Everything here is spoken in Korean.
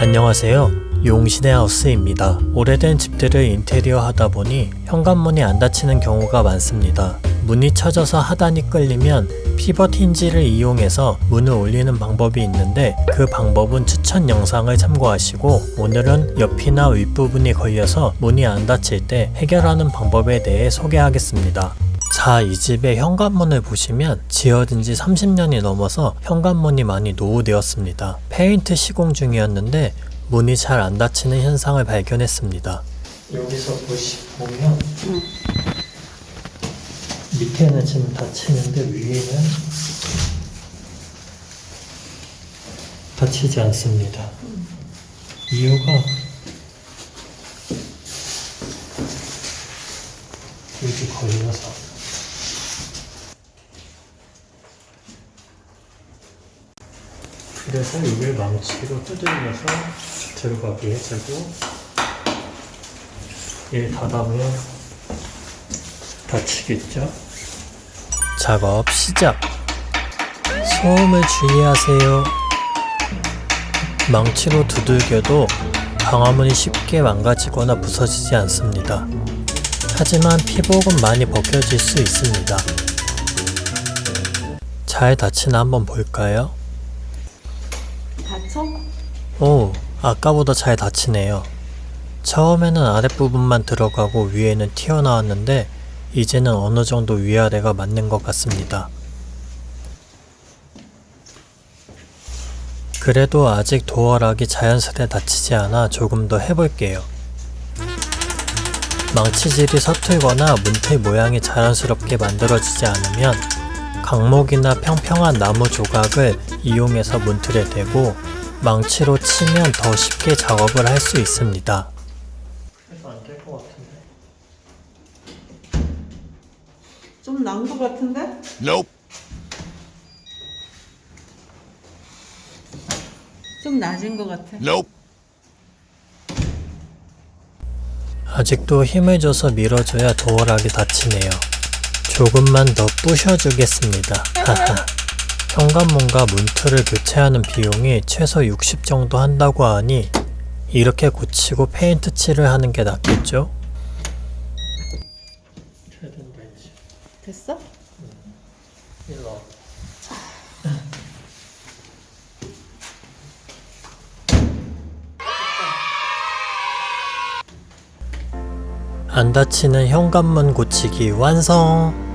안녕하세요. 용신의 하우스입니다. 오래된 집들을 인테리어 하다 보니 현관문이 안 닫히는 경우가 많습니다. 문이 쳐져서 하단이 끌리면 피벗 힌지를 이용해서 문을 올리는 방법이 있는데 그 방법은 추천 영상을 참고하시고 오늘은 옆이나 윗부분이 걸려서 문이 안 닫힐 때 해결하는 방법에 대해 소개하겠습니다. 자, 이 집의 현관문을 보시면 지어진 지 30년이 넘어서 현관문이 많이 노후되었습니다. 페인트 시공 중이었는데 문이 잘 안 닫히는 현상을 발견했습니다. 여기서 보면 밑에는 지금 닫히는데 위에는 닫히지 않습니다. 이유가 여기 걸려서 그래서 이걸 망치로 두들겨서 들어가게 해주고 얘 닫아보면 닫히겠죠? 작업 시작! 소음을 주의하세요. 망치로 두들겨도 방화문이 쉽게 망가지거나 부서지지 않습니다. 하지만 피복은 많이 벗겨질 수 있습니다. 잘 닫히나 한번 볼까요? 닫혀? 오, 아까보다 잘 닫히네요. 처음에는 아랫부분만 들어가고 위에는 튀어나왔는데 이제는 어느 정도 위아래가 맞는 것 같습니다. 그래도 아직 도어락이 자연스레 닫히지 않아 조금 더 해볼게요. 망치질이 서툴거나 문틀 모양이 자연스럽게 만들어지지 않으면 강목이나 평평한 나무 조각을 이용해서 문틀에 대고 망치로 치면 더 쉽게 작업을 할 수 있습니다. 그래서 안 될 것 같은데? 좀 난 것 같은데? Nope. 좀 낮은 것 같아. Nope. 아직도 힘을 줘서 밀어줘야 도어락이 닫히네요. 조금만 더 부셔주겠습니다. 하하. 현관문과 문틀을 교체하는 비용이 최소 60 정도 한다고 하니 이렇게 고치고 페인트 칠을 하는 게 낫겠죠? 됐어? 일로 안 닫히는 현관문 고치기 완성!